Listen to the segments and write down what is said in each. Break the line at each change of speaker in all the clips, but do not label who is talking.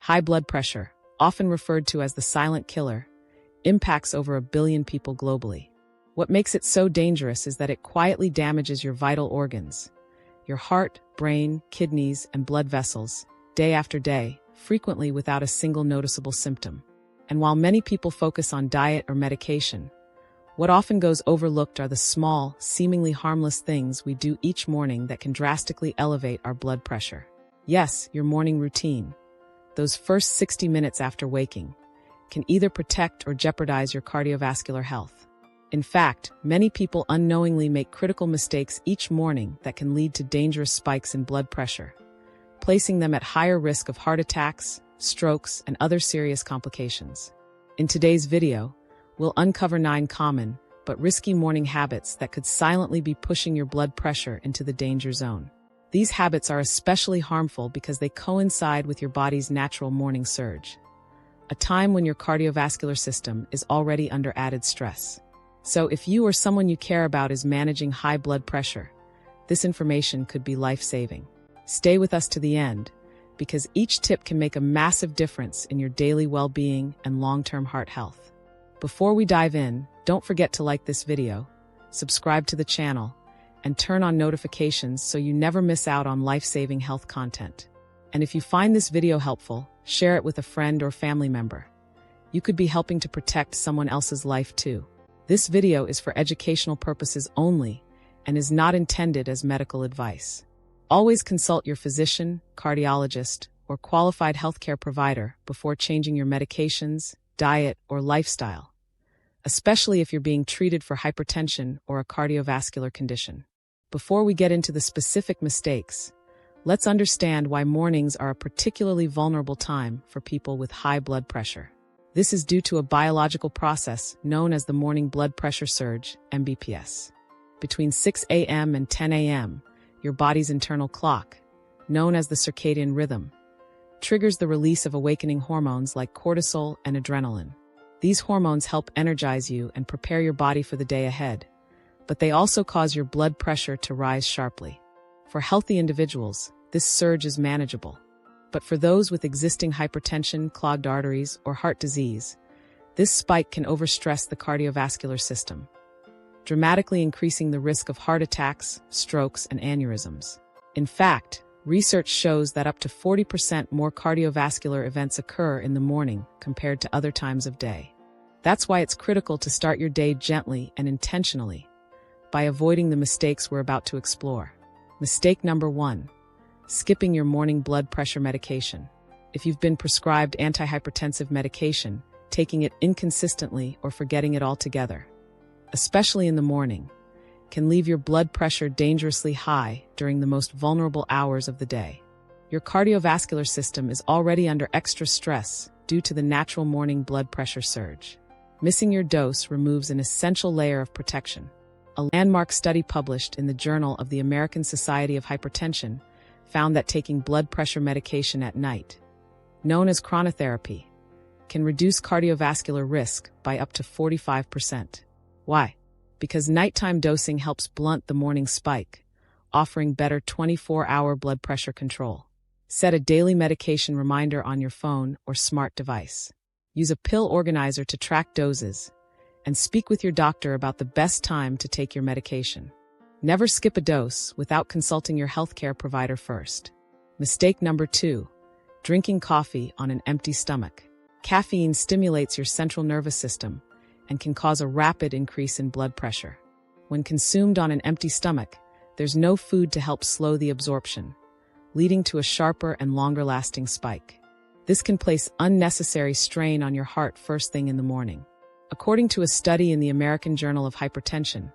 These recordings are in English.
High blood pressure, often referred to as the silent killer, impacts over 1 billion people globally. What makes it so dangerous is that it quietly damages your vital organs, your heart, brain, kidneys, and blood vessels, day after day, frequently without a single noticeable symptom. And while many people focus on diet or medication, what often goes overlooked are the small, seemingly harmless things we do each morning that can drastically elevate our blood pressure. Yes, your morning routine, those first 60 minutes after waking, can either protect or jeopardize your cardiovascular health. In fact, many people unknowingly make critical mistakes each morning that can lead to dangerous spikes in blood pressure, placing them at higher risk of heart attacks, strokes, and other serious complications. In today's video, we'll uncover 9 common but risky morning habits that could silently be pushing your blood pressure into the danger zone. These habits are especially harmful because they coincide with your body's natural morning surge, a time when your cardiovascular system is already under added stress. So if you or someone you care about is managing high blood pressure, this information could be life-saving. Stay with us to the end, because each tip can make a massive difference in your daily well-being and long-term heart health. Before we dive in, don't forget to like this video, subscribe to the channel, and turn on notifications so you never miss out on life-saving health content. And if you find this video helpful, share it with a friend or family member. You could be helping to protect someone else's life too. This video is for educational purposes only and is not intended as medical advice. Always consult your physician, cardiologist, or qualified healthcare provider before changing your medications, diet, or lifestyle, especially if you're being treated for hypertension or a cardiovascular condition. Before we get into the specific mistakes, let's understand why mornings are a particularly vulnerable time for people with high blood pressure. This is due to a biological process known as the morning blood pressure surge, MBPS. Between 6 a.m. and 10 a.m., your body's internal clock, known as the circadian rhythm, triggers the release of awakening hormones like cortisol and adrenaline. These hormones help energize you and prepare your body for the day ahead, but they also cause your blood pressure to rise sharply. For healthy individuals, this surge is manageable. But for those with existing hypertension, clogged arteries, or heart disease, this spike can overstress the cardiovascular system, dramatically increasing the risk of heart attacks, strokes, and aneurysms. In fact, research shows that up to 40% more cardiovascular events occur in the morning compared to other times of day. That's why it's critical to start your day gently and intentionally, by avoiding the mistakes we're about to explore. Mistake number 1. Skipping your morning blood pressure medication. If you've been prescribed antihypertensive medication, taking it inconsistently or forgetting it altogether, especially in the morning, can leave your blood pressure dangerously high during the most vulnerable hours of the day. Your cardiovascular system is already under extra stress due to the natural morning blood pressure surge. Missing your dose removes an essential layer of protection. A landmark study published in the Journal of the American Society of Hypertension found that taking blood pressure medication at night, known as chronotherapy, can reduce cardiovascular risk by up to 45%. Why? Because nighttime dosing helps blunt the morning spike, offering better 24-hour blood pressure control. Set a daily medication reminder on your phone or smart device. Use a pill organizer to track doses, and speak with your doctor about the best time to take your medication. Never skip a dose without consulting your healthcare provider first. Mistake number 2. Drinking coffee on an empty stomach. Caffeine stimulates your central nervous system and can cause a rapid increase in blood pressure. When consumed on an empty stomach, there's no food to help slow the absorption, leading to a sharper and longer-lasting spike. This can place unnecessary strain on your heart first thing in the morning. According to a study in the American Journal of Hypertension,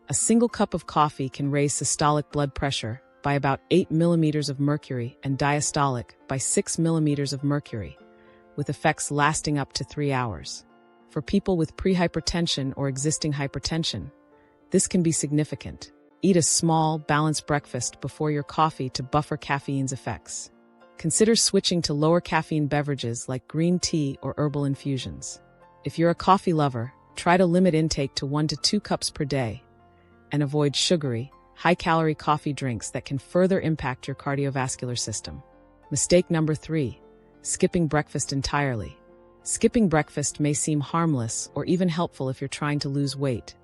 a single cup of coffee can raise systolic blood pressure by about 8 millimeters of mercury and diastolic by 6 millimeters of mercury, with effects lasting up to 3 hours. For people with prehypertension or existing hypertension, this can be significant. Eat a small, balanced breakfast before your coffee to buffer caffeine's effects. Consider switching to lower caffeine beverages like green tea or herbal infusions. If you're a coffee lover, try to limit intake to 1 to 2 cups per day, and avoid sugary, high-calorie coffee drinks that can further impact your cardiovascular system. Mistake number 3. skipping breakfast entirely. Skipping breakfast may seem harmless or even helpful if you're trying to lose weight,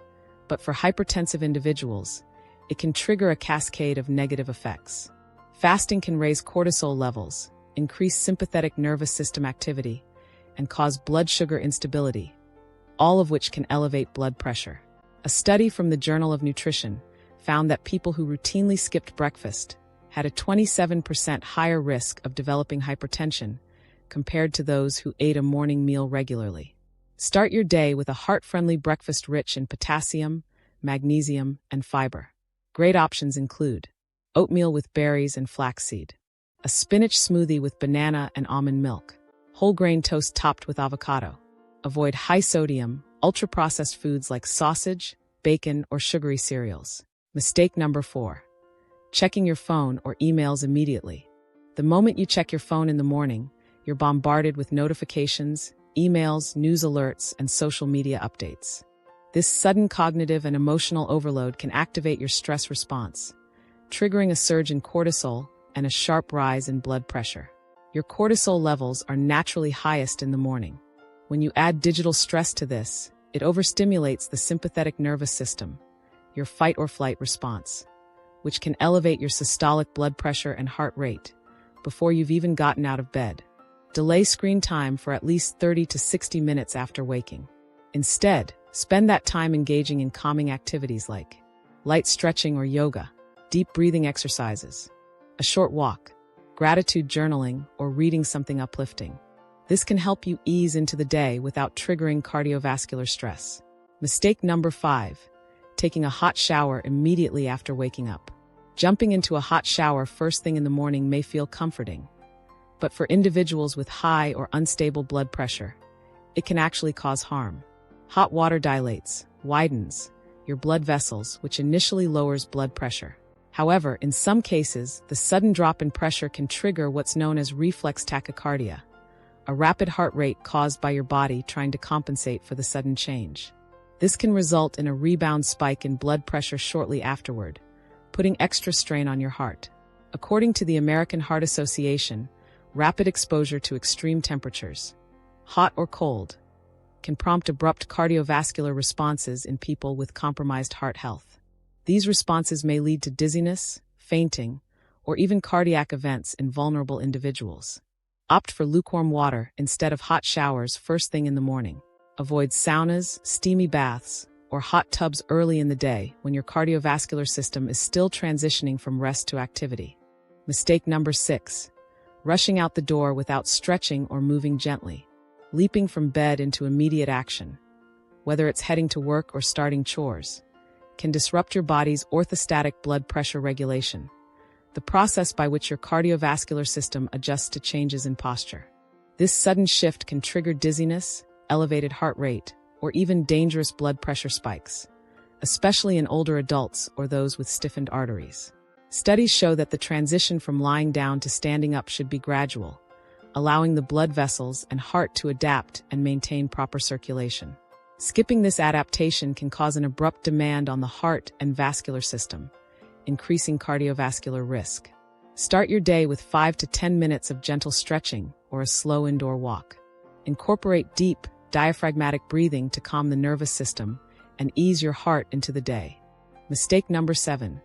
but for hypertensive individuals, it can trigger a cascade of negative effects. Fasting can raise cortisol levels, increase sympathetic nervous system activity, and cause blood sugar instability, all of which can elevate blood pressure. A study from the Journal of Nutrition found that people who routinely skipped breakfast had a 27% higher risk of developing hypertension compared to those who ate a morning meal regularly. Start your day with a heart-friendly breakfast rich in potassium, magnesium, and fiber. Great options include oatmeal with berries and flaxseed, a spinach smoothie with banana and almond milk, whole grain toast topped with avocado. Avoid high-sodium, ultra-processed foods like sausage, bacon, or sugary cereals. Mistake number 4. Checking your phone or emails immediately. The moment you check your phone in the morning, you're bombarded with notifications, emails, news alerts, and social media updates. This sudden cognitive and emotional overload can activate your stress response, triggering a surge in cortisol and a sharp rise in blood pressure. Your cortisol levels are naturally highest in the morning. When you add digital stress to this, it overstimulates the sympathetic nervous system, your fight-or-flight response, which can elevate your systolic blood pressure and heart rate before you've even gotten out of bed. Delay screen time for at least 30 to 60 minutes after waking. Instead, spend that time engaging in calming activities like light stretching or yoga, deep breathing exercises, a short walk, gratitude journaling, or reading something uplifting. This can help you ease into the day without triggering cardiovascular stress. Mistake number 5. Taking a hot shower immediately after waking up. Jumping into a hot shower first thing in the morning may feel comforting, but for individuals with high or unstable blood pressure, it can actually cause harm. Hot water dilates, widens your blood vessels, which initially lowers blood pressure. However, in some cases, the sudden drop in pressure can trigger what's known as reflex tachycardia, a rapid heart rate caused by your body trying to compensate for the sudden change. This can result in a rebound spike in blood pressure shortly afterward, putting extra strain on your heart. According to the American Heart Association, rapid exposure to extreme temperatures, hot or cold, can prompt abrupt cardiovascular responses in people with compromised heart health. These responses may lead to dizziness, fainting, or even cardiac events in vulnerable individuals. Opt for lukewarm water instead of hot showers first thing in the morning. Avoid saunas, steamy baths, or hot tubs early in the day when your cardiovascular system is still transitioning from rest to activity. Mistake number 6. Rushing out the door without stretching or moving gently. Leaping from bed into immediate action, whether it's heading to work or starting chores, can disrupt your body's orthostatic blood pressure regulation, the process by which your cardiovascular system adjusts to changes in posture. This sudden shift can trigger dizziness, elevated heart rate, or even dangerous blood pressure spikes, especially in older adults or those with stiffened arteries. Studies show that the transition from lying down to standing up should be gradual, allowing the blood vessels and heart to adapt and maintain proper circulation. Skipping this adaptation can cause an abrupt demand on the heart and vascular system, increasing cardiovascular risk. Start your day with 5 to 10 minutes of gentle stretching or a slow indoor walk. Incorporate deep, diaphragmatic breathing to calm the nervous system and ease your heart into the day. Mistake number 7.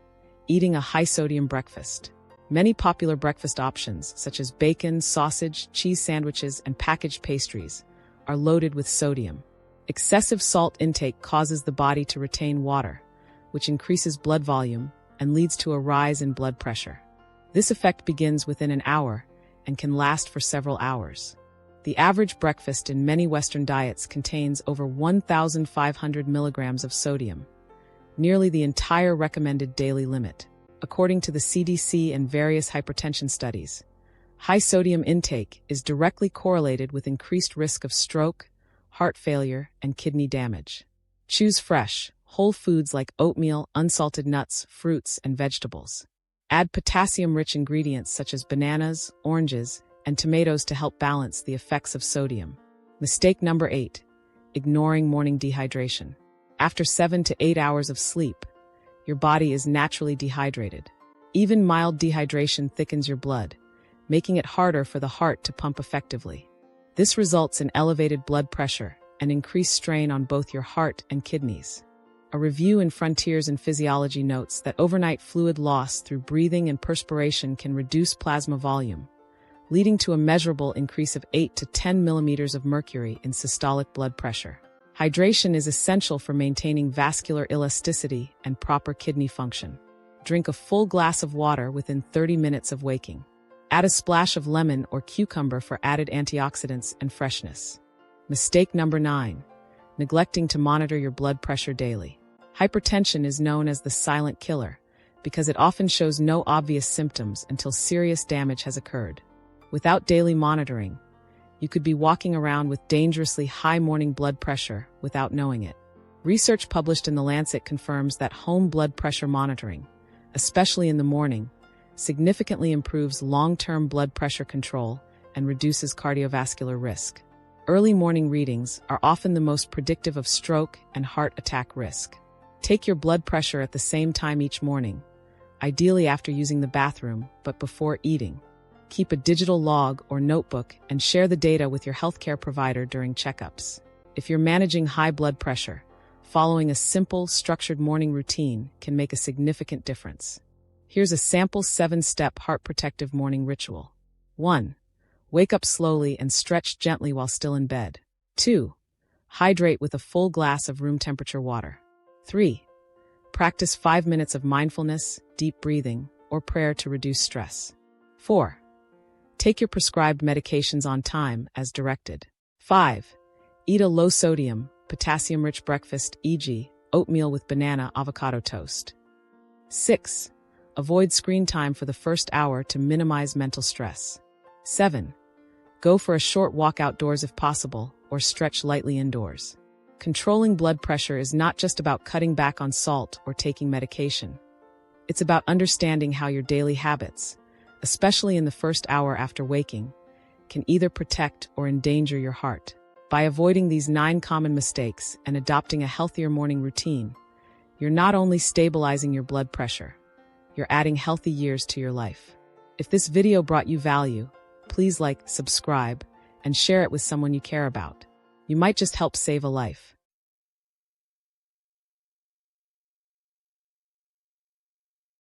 Eating a high-sodium breakfast. Many popular breakfast options, such as bacon, sausage, cheese sandwiches, and packaged pastries, are loaded with sodium. Excessive salt intake causes the body to retain water, which increases blood volume and leads to a rise in blood pressure. This effect begins within an hour and can last for several hours. The average breakfast in many Western diets contains over 1,500 milligrams of sodium, nearly the entire recommended daily limit. According to the CDC and various hypertension studies, high sodium intake is directly correlated with increased risk of stroke, heart failure, and kidney damage. Choose fresh, whole foods like oatmeal, unsalted nuts, fruits, and vegetables. Add potassium-rich ingredients such as bananas, oranges, and tomatoes to help balance the effects of sodium. Mistake number 8. Ignoring morning dehydration. After 7 to 8 hours of sleep, your body is naturally dehydrated. Even mild dehydration thickens your blood, making it harder for the heart to pump effectively. This results in elevated blood pressure and increased strain on both your heart and kidneys. A review in Frontiers in Physiology notes that overnight fluid loss through breathing and perspiration can reduce plasma volume, leading to a measurable increase of 8 to 10 millimeters of mercury in systolic blood pressure. Hydration is essential for maintaining vascular elasticity and proper kidney function. Drink a full glass of water within 30 minutes of waking. Add a splash of lemon or cucumber for added antioxidants and freshness. Mistake number 9. Neglecting to monitor your blood pressure daily. Hypertension is known as the silent killer because it often shows no obvious symptoms until serious damage has occurred. Without daily monitoring, you could be walking around with dangerously high morning blood pressure without knowing it. Research published in The Lancet confirms that home blood pressure monitoring, especially in the morning, significantly improves long-term blood pressure control and reduces cardiovascular risk. Early morning readings are often the most predictive of stroke and heart attack risk. Take your blood pressure at the same time each morning, ideally after using the bathroom, but before eating. Keep a digital log or notebook and share the data with your healthcare provider during checkups. If you're managing high blood pressure, following a simple, structured morning routine can make a significant difference. Here's a sample 7-step heart protective morning ritual. 1. Wake up slowly and stretch gently while still in bed. 2. Hydrate with a full glass of room temperature water. 3. Practice 5 minutes of mindfulness, deep breathing, or prayer to reduce stress. 4. Take your prescribed medications on time as directed. 5. Eat a low-sodium, potassium-rich breakfast, e.g., oatmeal with banana avocado toast. 6. Avoid screen time for the first hour to minimize mental stress. 7. Go for a short walk outdoors if possible, or stretch lightly indoors. Controlling blood pressure is not just about cutting back on salt or taking medication. It's about understanding how your daily habits, especially in the first hour after waking, can either protect or endanger your heart. By avoiding these 9 common mistakes and adopting a healthier morning routine, you're not only stabilizing your blood pressure, you're adding healthy years to your life. If this video brought you value, please like, subscribe, and share it with someone you care about. You might just help save a life.